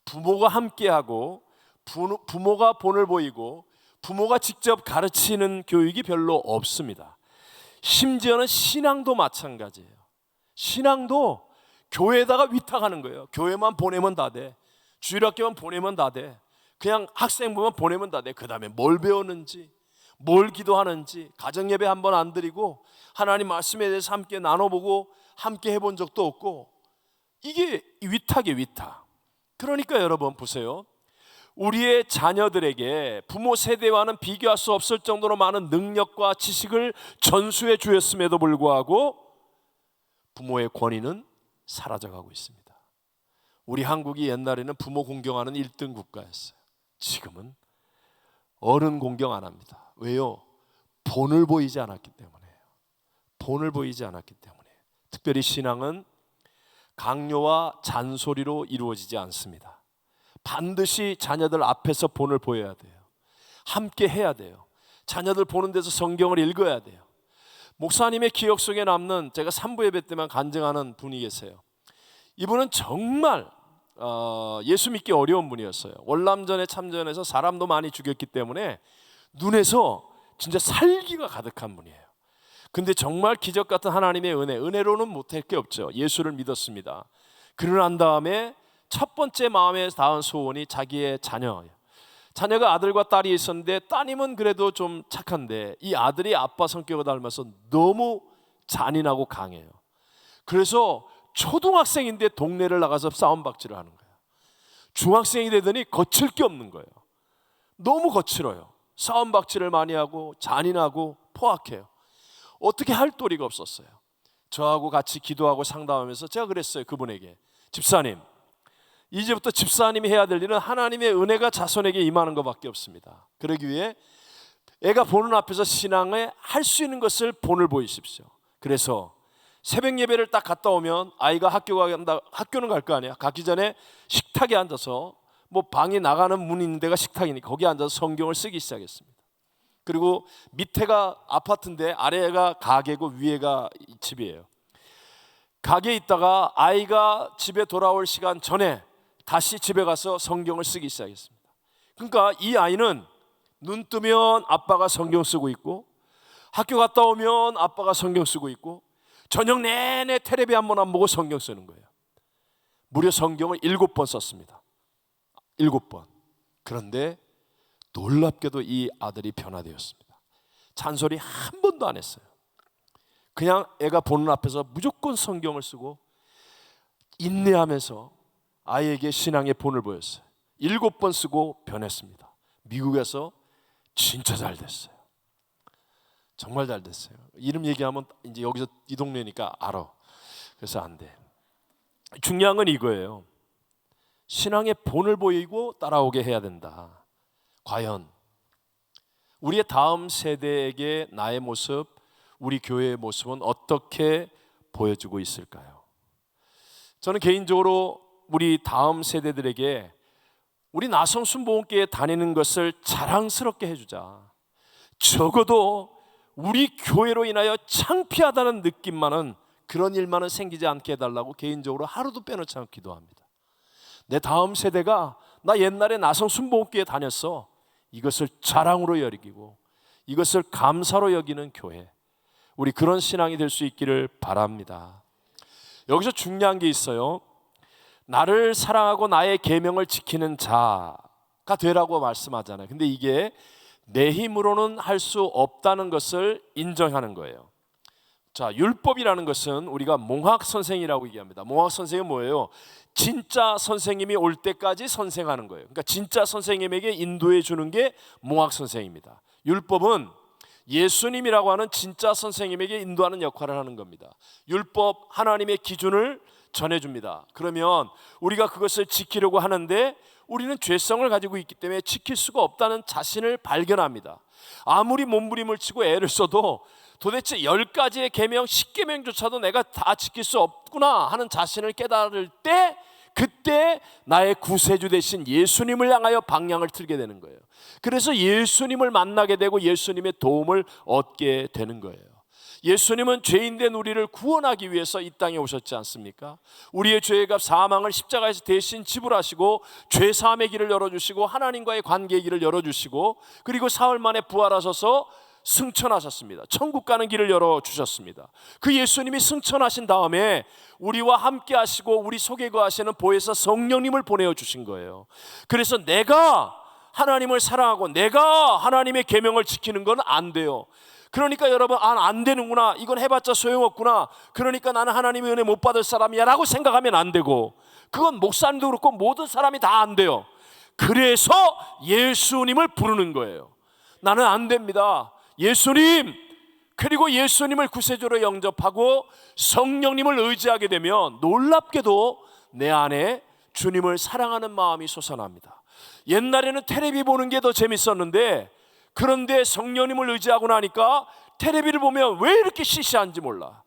부모가 함께하고 부모가 본을 보이고 부모가 직접 가르치는 교육이 별로 없습니다. 심지어는 신앙도 마찬가지예요. 신앙도 교회에다가 위탁하는 거예요. 교회만 보내면 다 돼. 주일학교만 보내면 다 돼. 그냥 학생부만 보내면 다 돼. 그 다음에 뭘 배웠는지, 뭘 기도하는지, 가정예배 한번 안 드리고 하나님 말씀에 대해서 함께 나눠보고 함께 해본 적도 없고, 이게 위탁이에요, 위탁. 그러니까 여러분 보세요. 우리의 자녀들에게 부모 세대와는 비교할 수 없을 정도로 많은 능력과 지식을 전수해 주었음에도 불구하고 부모의 권위는 사라져가고 있습니다. 우리 한국이 옛날에는 부모 공경하는 1등 국가였어요. 지금은 어른 공경 안 합니다. 왜요? 본을 보이지 않았기 때문에요. 본을 보이지 않았기 때문에. 특별히 신앙은 강요와 잔소리로 이루어지지 않습니다. 반드시 자녀들 앞에서 본을 보여야 돼요. 함께 해야 돼요. 자녀들 보는 데서 성경을 읽어야 돼요. 목사님의 기억 속에 남는, 제가 3부 예배 때만 간증하는 분이 계세요. 이분은 정말 예수 믿기 어려운 분이었어요. 월남전에 참전해서 사람도 많이 죽였기 때문에 눈에서 진짜 살기가 가득한 분이에요. 근데 정말 기적 같은 하나님의 은혜로는 못할 게 없죠. 예수를 믿었습니다. 그러고 난 다음에 첫 번째 마음에 닿은 소원이 자기의 자녀예요. 자녀가 아들과 딸이 있었는데 따님은 그래도 좀 착한데 이 아들이 아빠 성격을 닮아서 너무 잔인하고 강해요. 그래서 초등학생인데 동네를 나가서 싸움박질을 하는 거예요. 중학생이 되더니 거칠 게 없는 거예요. 너무 거칠어요. 싸움박질을 많이 하고 잔인하고 포악해요. 어떻게 할 도리가 없었어요. 저하고 같이 기도하고 상담하면서 제가 그랬어요. 그분에게, 집사님, 이제부터 집사님이 해야 될 일은 하나님의 은혜가 자손에게 임하는 것밖에 없습니다. 그러기 위해 애가 보는 앞에서 신앙에 할 수 있는 것을 본을 보이십시오. 그래서 새벽 예배를 딱 갔다 오면 아이가 학교는 갈 거 아니야. 가기 전에 식탁에 앉아서, 뭐 방에 나가는 문 있는 데가 식탁이니까 거기 앉아서 성경을 쓰기 시작했습니다. 그리고 밑에가 아파트인데 아래가 가게고 위에가 집이에요. 가게에 있다가 아이가 집에 돌아올 시간 전에 다시 집에 가서 성경을 쓰기 시작했습니다. 그러니까 이 아이는 눈 뜨면 아빠가 성경 쓰고 있고, 학교 갔다 오면 아빠가 성경 쓰고 있고, 저녁 내내 텔레비 한 번 안 보고 성경 쓰는 거예요. 무려 성경을 7번 썼습니다. 7번. 그런데 놀랍게도 이 아들이 변화되었습니다. 잔소리 한 번도 안 했어요. 그냥 애가 보는 앞에서 무조건 성경을 쓰고 인내하면서 아이에게 신앙의 본을 보였어요. 7번 쓰고 변했습니다. 미국에서 진짜 잘 됐어요. 정말 잘 됐어요. 이름 얘기하면 이제 여기서 이 동네니까 알아. 그래서 안 돼. 중요한 건 이거예요. 신앙의 본을 보이고 따라오게 해야 된다. 과연 우리의 다음 세대에게 나의 모습, 우리 교회의 모습은 어떻게 보여주고 있을까요? 저는 개인적으로 우리 다음 세대들에게 우리 나성순복음교회에 다니는 것을 자랑스럽게 해주자. 적어도 우리 교회로 인하여 창피하다는 느낌만은, 그런 일만은 생기지 않게 해달라고 개인적으로 하루도 빼놓지 않고 기도합니다. 내 다음 세대가 나 옛날에 나성 순복음교회 다녔어, 이것을 자랑으로 여기고 이것을 감사로 여기는 교회, 우리 그런 신앙이 될 수 있기를 바랍니다. 여기서 중요한 게 있어요. 나를 사랑하고 나의 계명을 지키는 자가 되라고 말씀하잖아요. 근데 이게 내 힘으로는 할 수 없다는 것을 인정하는 거예요. 자, 율법이라는 것은 우리가 몽학 선생이라고 얘기합니다. 몽학 선생은 뭐예요? 진짜 선생님이 올 때까지 선생하는 거예요. 그러니까 진짜 선생님에게 인도해 주는 게 몽학 선생입니다. 율법은 예수님이라고 하는 진짜 선생님에게 인도하는 역할을 하는 겁니다. 율법, 하나님의 기준을 전해줍니다. 그러면 우리가 그것을 지키려고 하는데 우리는 죄성을 가지고 있기 때문에 지킬 수가 없다는 자신을 발견합니다. 아무리 몸부림을 치고 애를 써도 도대체 10가지의 계명, 10계명조차도 내가 다 지킬 수 없구나 하는 자신을 깨달을 때, 그때 나의 구세주 되신 예수님을 향하여 방향을 틀게 되는 거예요. 그래서 예수님을 만나게 되고 예수님의 도움을 얻게 되는 거예요. 예수님은 죄인된 우리를 구원하기 위해서 이 땅에 오셨지 않습니까? 우리의 죄의 값 사망을 십자가에서 대신 지불하시고 죄 사함의 길을 열어주시고 하나님과의 관계의 길을 열어주시고, 그리고 사흘 만에 부활하셔서 승천하셨습니다. 천국 가는 길을 열어주셨습니다. 그 예수님이 승천하신 다음에 우리와 함께 하시고 우리 속에 거하시는 보혜사 성령님을 보내주신 거예요. 그래서 내가 하나님을 사랑하고 내가 하나님의 계명을 지키는 건 안 돼요. 그러니까 여러분, 안 되는구나, 이건 해봤자 소용없구나, 그러니까 나는 하나님의 은혜 못 받을 사람이야 라고 생각하면 안 되고, 그건 목사님도 그렇고 모든 사람이 다 안 돼요. 그래서 예수님을 부르는 거예요. 나는 안 됩니다, 예수님. 그리고 예수님을 구세주로 영접하고 성령님을 의지하게 되면 놀랍게도 내 안에 주님을 사랑하는 마음이 솟아납니다. 옛날에는 텔레비 보는 게 더 재밌었는데, 그런데 성령님을 의지하고 나니까 텔레비를 보면 왜 이렇게 시시한지 몰라.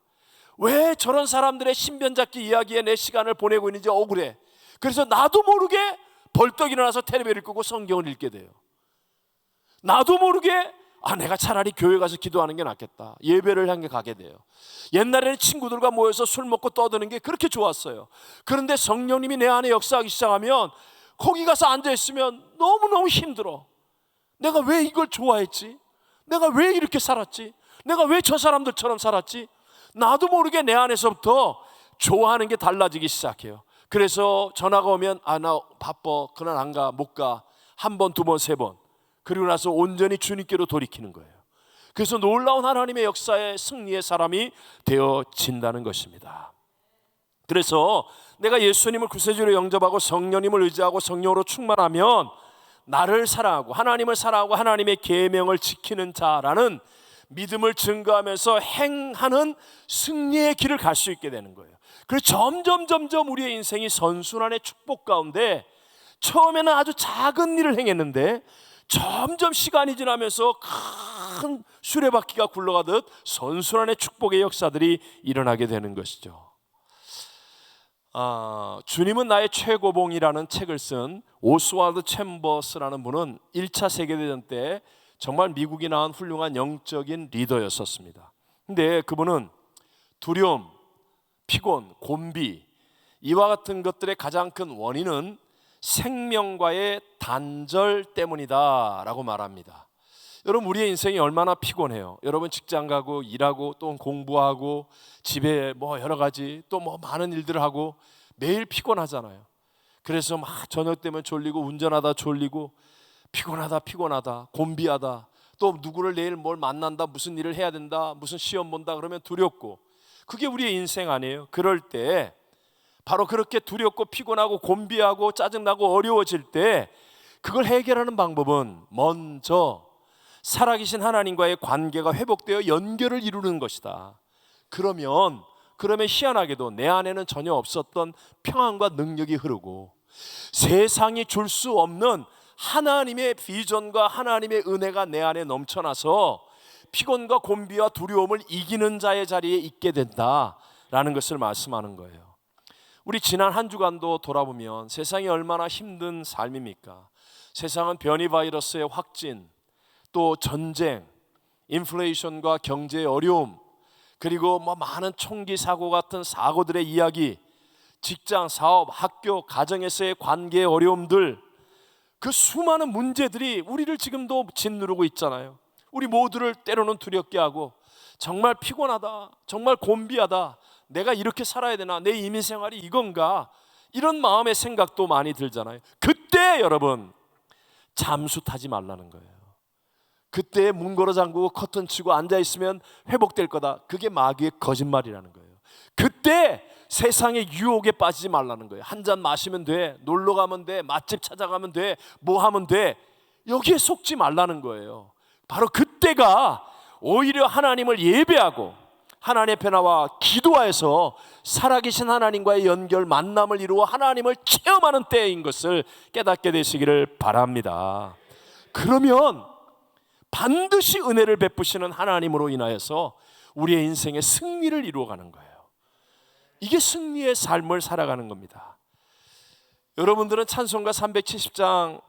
왜 저런 사람들의 신변잡기 이야기에 내 시간을 보내고 있는지 억울해. 그래서 나도 모르게 벌떡 일어나서 텔레비를 끄고 성경을 읽게 돼요. 나도 모르게 내가 차라리 교회 가서 기도하는 게 낫겠다, 예배를 향해 가게 돼요. 옛날에는 친구들과 모여서 술 먹고 떠드는 게 그렇게 좋았어요. 그런데 성령님이 내 안에 역사하기 시작하면 거기 가서 앉아있으면 너무너무 힘들어. 내가 왜 이걸 좋아했지? 내가 왜 이렇게 살았지? 내가 왜 저 사람들처럼 살았지? 나도 모르게 내 안에서부터 좋아하는 게 달라지기 시작해요. 그래서 전화가 오면 나 바빠, 그날 안 가, 못 가. 한 번, 두 번, 세 번. 그리고 나서 온전히 주님께로 돌이키는 거예요. 그래서 놀라운 하나님의 역사의 승리의 사람이 되어진다는 것입니다. 그래서 내가 예수님을 구세주로 영접하고 성령님을 의지하고 성령으로 충만하면 나를 사랑하고 하나님을 사랑하고 하나님의 계명을 지키는 자라는 믿음을 증거하면서 행하는 승리의 길을 갈 수 있게 되는 거예요. 그래서 점점 우리의 인생이 선순환의 축복 가운데, 처음에는 아주 작은 일을 행했는데 점점 시간이 지나면서 큰 수레바퀴가 굴러가듯 선순환의 축복의 역사들이 일어나게 되는 것이죠. 주님은 나의 최고봉이라는 책을 쓴 오스왈드 챔버스라는 분은 1차 세계대전 때 정말 미국이 낳은 훌륭한 영적인 리더였었습니다. 근데 그분은 두려움, 피곤, 곤비, 이와 같은 것들의 가장 큰 원인은 생명과의 단절 때문이다 라고 말합니다. 여러분, 우리의 인생이 얼마나 피곤해요. 여러분 직장 가고 일하고 또 공부하고 집에 여러 가지 또 많은 일들을 하고 매일 피곤하잖아요. 그래서 막 저녁 되면 졸리고 운전하다 졸리고 피곤하다 곤비하다, 또 누구를 내일 뭘 만난다, 무슨 일을 해야 된다, 무슨 시험 본다 그러면 두렵고, 그게 우리의 인생 아니에요. 그럴 때 바로 그렇게 두렵고 피곤하고 곤비하고 짜증나고 어려워질 때 그걸 해결하는 방법은 먼저 살아계신 하나님과의 관계가 회복되어 연결을 이루는 것이다. 그러면 희한하게도 내 안에는 전혀 없었던 평안과 능력이 흐르고 세상이 줄 수 없는 하나님의 비전과 하나님의 은혜가 내 안에 넘쳐나서 피곤과 곤비와 두려움을 이기는 자의 자리에 있게 된다라는 것을 말씀하는 거예요. 우리 지난 한 주간도 돌아보면 세상이 얼마나 힘든 삶입니까? 세상은 변이 바이러스의 확진, 또 전쟁, 인플레이션과 경제의 어려움, 그리고 많은 총기 사고 같은 사고들의 이야기, 직장, 사업, 학교, 가정에서의 관계의 어려움들, 그 수많은 문제들이 우리를 지금도 짓누르고 있잖아요. 우리 모두를 때로는 두렵게 하고, 정말 피곤하다, 정말 곤비하다, 내가 이렇게 살아야 되나, 내 이민생활이 이건가, 이런 마음의 생각도 많이 들잖아요. 그때 여러분 잠수 타지 말라는 거예요. 그때 문 걸어 잠그고 커튼 치고 앉아있으면 회복될 거다, 그게 마귀의 거짓말이라는 거예요. 그때 세상의 유혹에 빠지지 말라는 거예요. 한 잔 마시면 돼, 놀러 가면 돼, 맛집 찾아가면 돼, 뭐 하면 돼, 여기에 속지 말라는 거예요. 바로 그때가 오히려 하나님을 예배하고 하나님의 변화와 기도하여서 살아계신 하나님과의 연결, 만남을 이루어 하나님을 체험하는 때인 것을 깨닫게 되시기를 바랍니다. 그러면 반드시 은혜를 베푸시는 하나님으로 인하여서 우리의 인생의 승리를 이루어가는 거예요. 이게 승리의 삶을 살아가는 겁니다. 여러분들은 찬송가 370장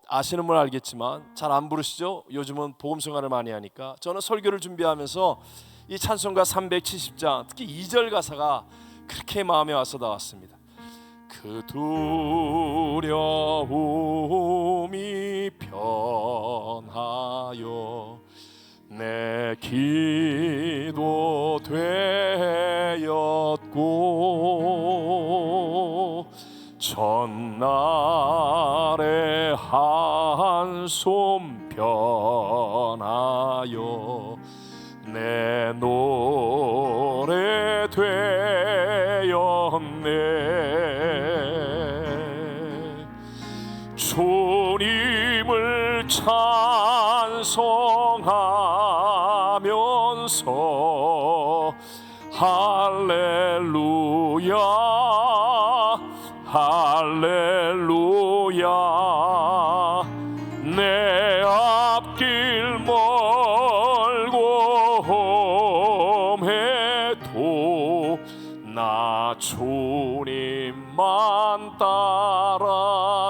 아시는 분 알겠지만 잘 안 부르시죠? 요즘은 복음성가를 많이 하니까. 저는 설교를 준비하면서 이 찬송가 370장 특히 2절 가사가 그렇게 마음에 와서 나왔습니다. 그 두려움이 변하여 내 기도 되었고 전날의 한숨 변하여 내 노래 되었네. 주님을 찬송하면서 할렐루야 할렐루야 내 앞길 멀고 험해도 나 주님만 따라가리.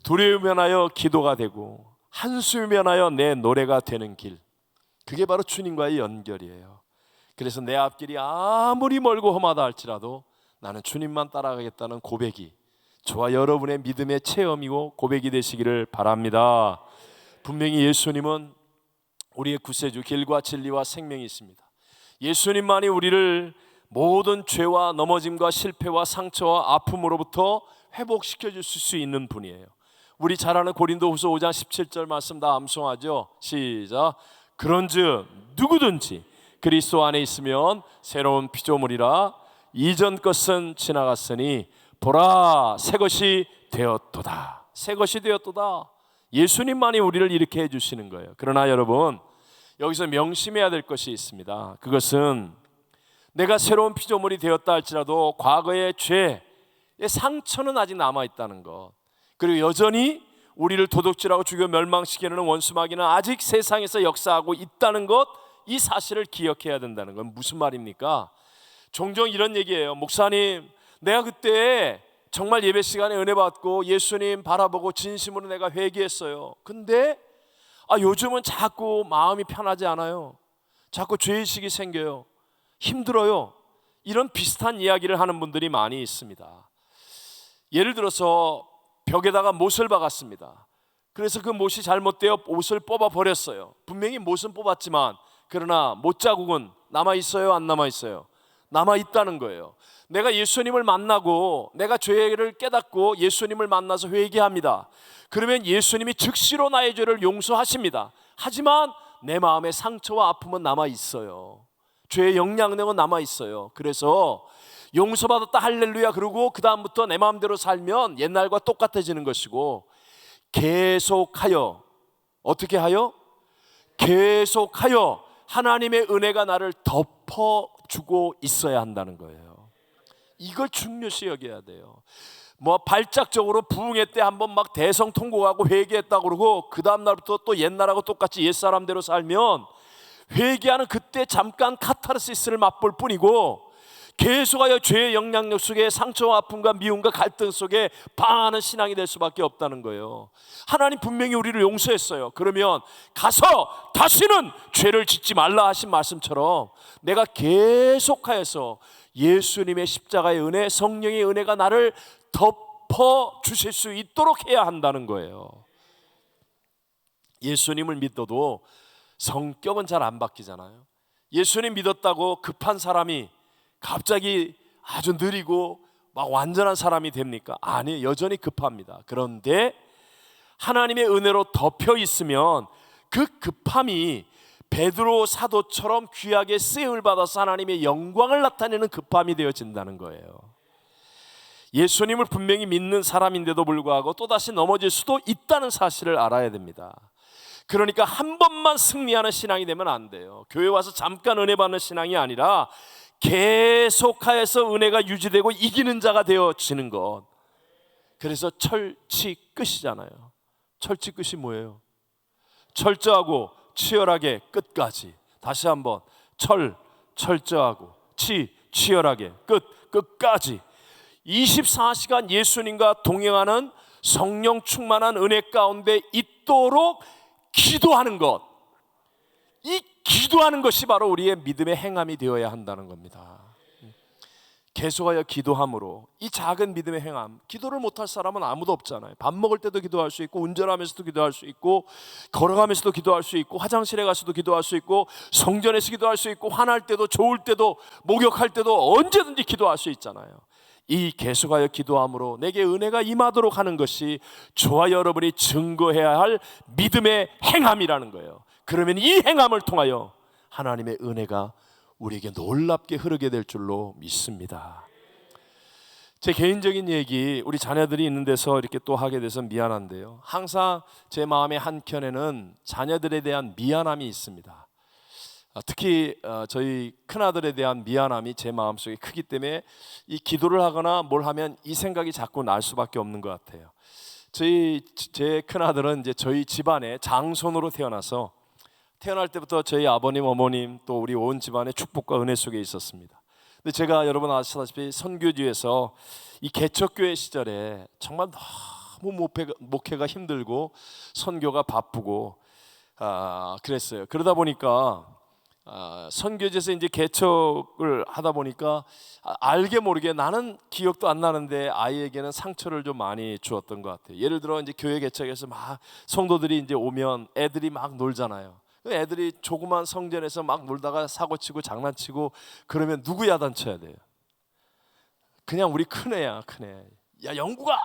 두려움이 하여 기도가 되고 한숨이 하여 내 노래가 되는 길, 그게 바로 주님과의 연결이에요. 그래서 내 앞길이 아무리 멀고 험하다 할지라도 나는 주님만 따라가겠다는 고백이 저와 여러분의 믿음의 체험이고 고백이 되시기를 바랍니다. 분명히 예수님은 우리의 구세주, 길과 진리와 생명이 있습니다. 예수님만이 우리를 모든 죄와 넘어짐과 실패와 상처와 아픔으로부터 회복시켜 주실 수 있는 분이에요. 우리 잘 아는 고린도후서 5장 17절 말씀 다 암송하죠. 시작. 그런즉 누구든지 그리스도 안에 있으면 새로운 피조물이라, 이전 것은 지나갔으니 보라 새 것이 되었도다. 새 것이 되었도다. 예수님만이 우리를 이렇게 해주시는 거예요. 그러나 여러분, 여기서 명심해야 될 것이 있습니다. 그것은 내가 새로운 피조물이 되었다 할지라도 과거의 죄의 상처는 아직 남아있다는 것, 그리고 여전히 우리를 도둑질하고 죽여 멸망시키는 원수마귀는 아직 세상에서 역사하고 있다는 것, 이 사실을 기억해야 된다는 건 무슨 말입니까? 종종 이런 얘기예요. 목사님, 내가 그때 정말 예배 시간에 은혜 받고 예수님 바라보고 진심으로 내가 회개했어요. 근데 요즘은 자꾸 마음이 편하지 않아요. 자꾸 죄의식이 생겨요. 힘들어요. 이런 비슷한 이야기를 하는 분들이 많이 있습니다. 예를 들어서 벽에다가 못을 박았습니다. 그래서 그 못이 잘못되어 옷을 뽑아 버렸어요. 분명히 못은 뽑았지만 그러나 못 자국은 남아있어요, 안 남아있어요? 남아있다는 거예요. 내가 예수님을 만나고 내가 죄를 깨닫고 예수님을 만나서 회개합니다. 그러면 예수님이 즉시로 나의 죄를 용서하십니다. 하지만 내 마음의 상처와 아픔은 남아있어요. 죄의 영향력은 남아있어요. 그래서 용서받았다 할렐루야 그러고 그 다음부터 내 마음대로 살면 옛날과 똑같아지는 것이고, 계속하여 어떻게 하여? 계속하여 하나님의 은혜가 나를 덮어주고 있어야 한다는 거예요. 이걸 중요시 여겨야 돼요. 발작적으로 부흥회 때 한번 막 대성통곡하고 회개했다고 그러고 그 다음 날부터 또 옛날하고 똑같이 옛사람대로 살면 회개하는 그때 잠깐 카타르시스를 맛볼 뿐이고 계속하여 죄의 영향력 속에 상처와 아픔과 미움과 갈등 속에 방황하는 신앙이 될 수밖에 없다는 거예요. 하나님 분명히 우리를 용서했어요. 그러면 가서 다시는 죄를 짓지 말라 하신 말씀처럼 내가 계속하여서 예수님의 십자가의 은혜, 성령의 은혜가 나를 덮어 주실 수 있도록 해야 한다는 거예요. 예수님을 믿어도 성격은 잘 안 바뀌잖아요. 예수님 믿었다고 급한 사람이 갑자기 아주 느리고 막 완전한 사람이 됩니까? 아니, 여전히 급합니다. 그런데 하나님의 은혜로 덮여 있으면 그 급함이 베드로 사도처럼 귀하게 쓰임을 받아서 하나님의 영광을 나타내는 급함이 되어진다는 거예요. 예수님을 분명히 믿는 사람인데도 불구하고 또다시 넘어질 수도 있다는 사실을 알아야 됩니다. 그러니까 한 번만 승리하는 신앙이 되면 안 돼요. 교회 와서 잠깐 은혜 받는 신앙이 아니라 계속하여서 은혜가 유지되고 이기는 자가 되어지는 것. 그래서 철치 끝이잖아요. 철치 끝이 뭐예요? 철저하고 치열하게 끝까지. 다시 한번 철저하고 치열하게 끝까지 24시간 예수님과 동행하는 성령 충만한 은혜 가운데 있도록 기도하는 것. 이 기도하는 것이 바로 우리의 믿음의 행함이 되어야 한다는 겁니다. 계속하여 기도함으로 이 작은 믿음의 행함, 기도를 못할 사람은 아무도 없잖아요. 밥 먹을 때도 기도할 수 있고, 운전하면서도 기도할 수 있고, 걸어가면서도 기도할 수 있고, 화장실에 가서도 기도할 수 있고, 성전에서 기도할 수 있고, 화날 때도 좋을 때도 목욕할 때도 언제든지 기도할 수 있잖아요. 이 계속하여 기도함으로 내게 은혜가 임하도록 하는 것이 저와 여러분이 증거해야 할 믿음의 행함이라는 거예요. 그러면 이 행함을 통하여 하나님의 은혜가 우리에게 놀랍게 흐르게 될 줄로 믿습니다. 제 개인적인 얘기, 우리 자녀들이 있는 데서 이렇게 또 하게 돼서 미안한데요, 항상 제 마음의 한켠에는 자녀들에 대한 미안함이 있습니다. 특히 저희 큰아들에 대한 미안함이 제 마음속에 크기 때문에 이 기도를 하거나 뭘 하면 이 생각이 자꾸 날 수밖에 없는 것 같아요. 제 큰아들은 이제 저희 집안의 장손으로 태어나서 태어날 때부터 저희 아버님, 어머님 또 우리 온 집안의 축복과 은혜 속에 있었습니다. 근데 제가 여러분 아시다시피 선교지에서 이 개척교회 시절에 정말 너무 목회가 힘들고 선교가 바쁘고 그랬어요. 그러다 보니까 선교지에서 이제 개척을 하다 보니까 알게 모르게, 나는 기억도 안 나는데 아이에게는 상처를 좀 많이 주었던 것 같아요. 예를 들어 이제 교회 개척에서 막 성도들이 이제 오면 애들이 막 놀잖아요. 애들이 조그만 성전에서 막 놀다가 사고치고 장난치고 그러면 누구 야단쳐야 돼요? 그냥 우리 큰애야, 큰애. 야, 영구가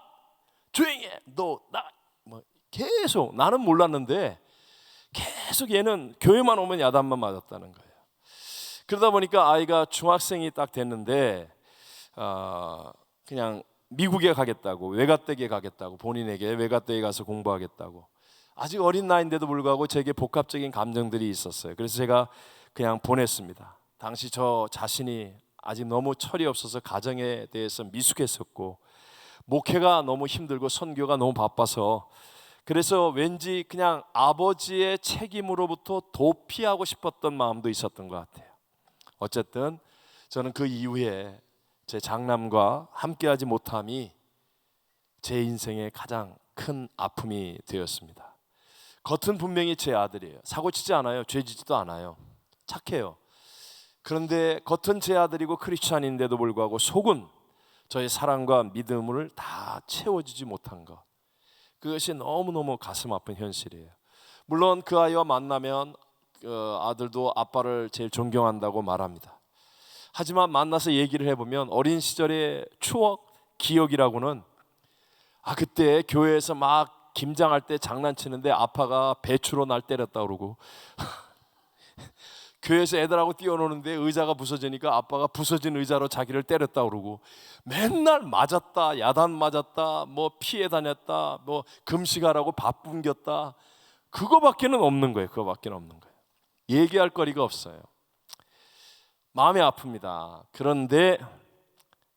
조용히 해. 너 나 뭐 계속, 나는 몰랐는데 계속 얘는 교회만 오면 야단만 맞았다는 거예요. 그러다 보니까 아이가 중학생이 딱 됐는데 그냥 미국에 가겠다고, 외갓댁에 가겠다고, 본인에게 외갓댁에 가서 공부하겠다고. 아직 어린 나이인데도 불구하고 제게 복합적인 감정들이 있었어요. 그래서 제가 그냥 보냈습니다. 당시 저 자신이 아직 너무 철이 없어서 가정에 대해서 미숙했었고, 목회가 너무 힘들고 선교가 너무 바빠서, 그래서 왠지 그냥 아버지의 책임으로부터 도피하고 싶었던 마음도 있었던 것 같아요. 어쨌든 저는 그 이후에 제 장남과 함께하지 못함이 제 인생의 가장 큰 아픔이 되었습니다. 겉은 분명히 제 아들이에요. 사고치지 않아요. 죄지지도 않아요. 착해요. 그런데 겉은 제 아들이고 크리스찬인데도 불구하고 속은 저의 사랑과 믿음을 다 채워주지 못한 것, 그것이 너무너무 가슴 아픈 현실이에요. 물론 그 아이와 만나면 아들도 아빠를 제일 존경한다고 말합니다. 하지만 만나서 얘기를 해보면 어린 시절의 추억, 기억이라고는 그때 교회에서 막 김장할 때 장난치는데 아빠가 배추로 날 때렸다 그러고 교회에서 애들하고 뛰어노는데 의자가 부서지니까 아빠가 부서진 의자로 자기를 때렸다 그러고, 맨날 맞았다, 야단 맞았다, 뭐 피해 다녔다, 뭐 금식하라고 밥 굶겼다, 그거밖에는 없는 거예요. 그거밖에는 없는 거예요. 얘기할 거리가 없어요. 마음이 아픕니다. 그런데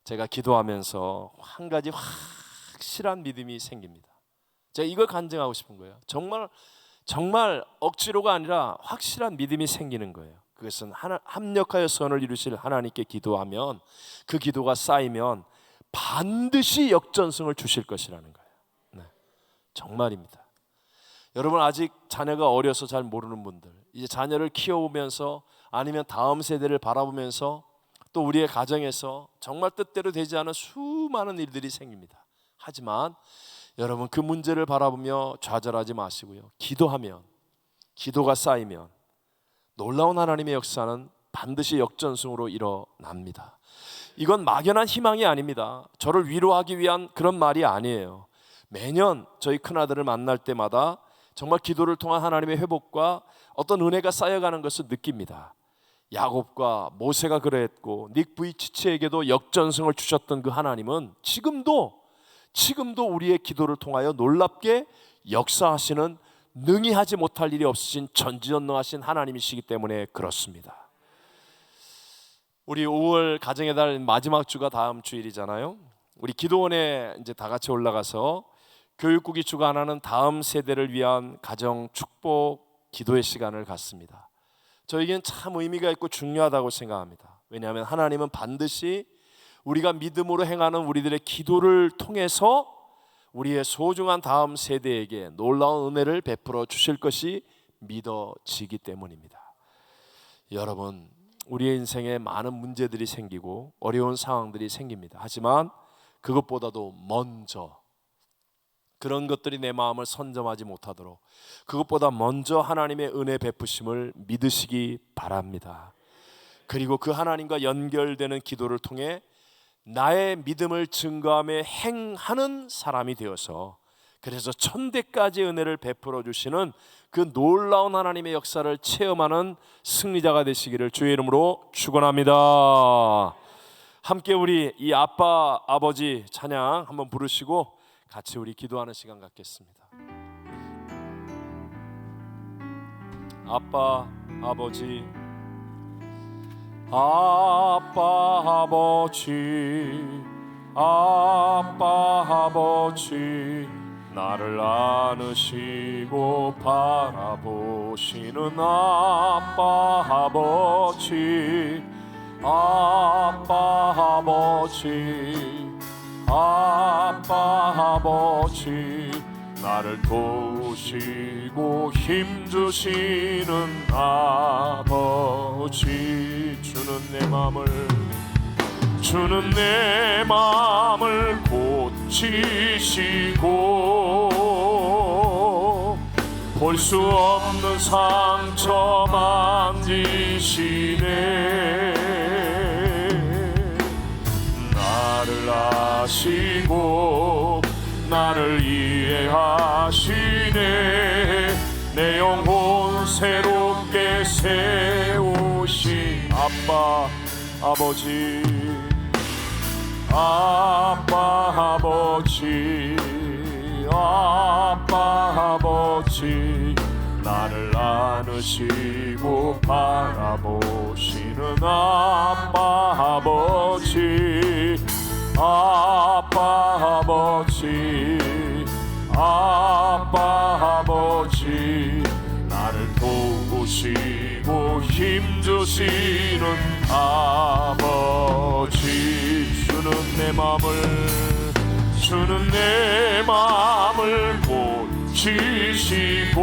제가 기도하면서 한 가지 확실한 믿음이 생깁니다. 제가 이걸 간증하고 싶은 거예요. 정말 억지로가 아니라 확실한 믿음이 생기는 거예요. 그것은 합력하여 선을 이루실 하나님께 기도하면 그 기도가 쌓이면 반드시 역전승을 주실 것이라는 거예요. 네, 정말입니다. 여러분, 아직 자녀가 어려서 잘 모르는 분들, 이제 자녀를 키워보면서 아니면 다음 세대를 바라보면서 또 우리의 가정에서 정말 뜻대로 되지 않은 수많은 일들이 생깁니다. 하지만 여러분, 그 문제를 바라보며 좌절하지 마시고요, 기도하면, 기도가 쌓이면 놀라운 하나님의 역사는 반드시 역전승으로 일어납니다. 이건 막연한 희망이 아닙니다. 저를 위로하기 위한 그런 말이 아니에요. 매년 저희 큰아들을 만날 때마다 정말 기도를 통한 하나님의 회복과 어떤 은혜가 쌓여가는 것을 느낍니다. 야곱과 모세가 그러했고 닉 부이치치에게도 역전승을 주셨던 그 하나님은 지금도 우리의 기도를 통하여 놀랍게 역사하시는, 능히 하지 못할 일이 없으신 전지전능하신 하나님이시기 때문에 그렇습니다. 우리 5월 가정의 달 마지막 주가 다음 주일이잖아요. 우리 기도원에 이제 다 같이 올라가서 교육국이 주관하는 다음 세대를 위한 가정 축복 기도의 시간을 갖습니다. 저에게는 참 의미가 있고 중요하다고 생각합니다. 왜냐하면 하나님은 반드시 우리가 믿음으로 행하는 우리들의 기도를 통해서 우리의 소중한 다음 세대에게 놀라운 은혜를 베풀어 주실 것이 믿어지기 때문입니다. 여러분, 우리의 인생에 많은 문제들이 생기고 어려운 상황들이 생깁니다. 하지만 그것보다도 먼저, 그런 것들이 내 마음을 선점하지 못하도록 그것보다 먼저 하나님의 은혜 베푸심을 믿으시기 바랍니다. 그리고 그 하나님과 연결되는 기도를 통해 나의 믿음을 증거하며 행하는 사람이 되어서, 그래서 천대까지 은혜를 베풀어 주시는 그 놀라운 하나님의 역사를 체험하는 승리자가 되시기를 주의 이름으로 축원합니다. 함께 우리 이 아빠 아버지 찬양 한번 부르시고 같이 우리 기도하는 시간 갖겠습니다. 아빠 아버지, 아빠 아버지, 아빠 아버지, 나를 안으시고 바라보시는 아빠 아버지, 아빠 아버지, 아빠 아버지, 나를 도우시고 힘주시는 아버지, 주는 내 마음을 고치시고 볼 수 없는 상처 만지시네. 나를 아시고 나를 이해하시네. 내 영혼 새롭게 세우신 아빠 아버지, 아빠 아버지, 아빠 아버지, 나를 안으시고 바라보시는 아빠 아버지, 아빠 아버지, 아빠 아버지, 나를 도우시고 힘주시는 아버지, 주는 내 마음을 고치시고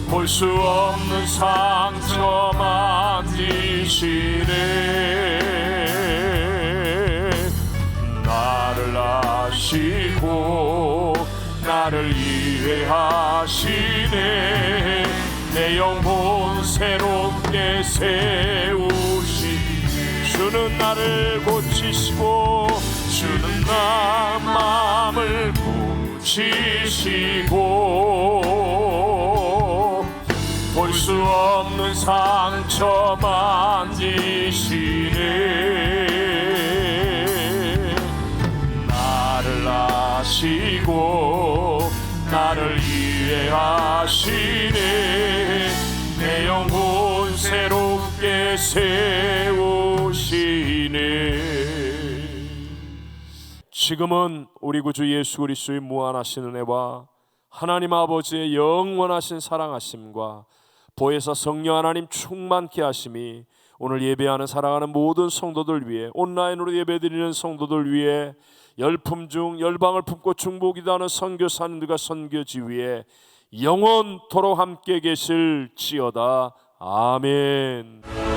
볼 수 없는 상처 만지시네. 나를 아시고 나를 이해하시네. 내 영혼 새롭게 세우시. 주는 나를 고치시고 주는 나 마음을 고치시고 볼 수 없는 상처 만지시네. 나를 아시고 나를 이해하시네. 내 영혼 새롭게 세우시네. 지금은 우리 구주 예수 그리스도의 무한하신 은혜와 하나님 아버지의 영원하신 사랑하심과 보혜사 성령 하나님 충만케 하심이 오늘 예배하는 사랑하는 모든 성도들 위해, 온라인으로 예배드리는 성도들 위해, 열품 중 열방을 품고 중보기도하는 선교사님들과 선교지 위에 영원토록 함께 계실지어다. 아멘.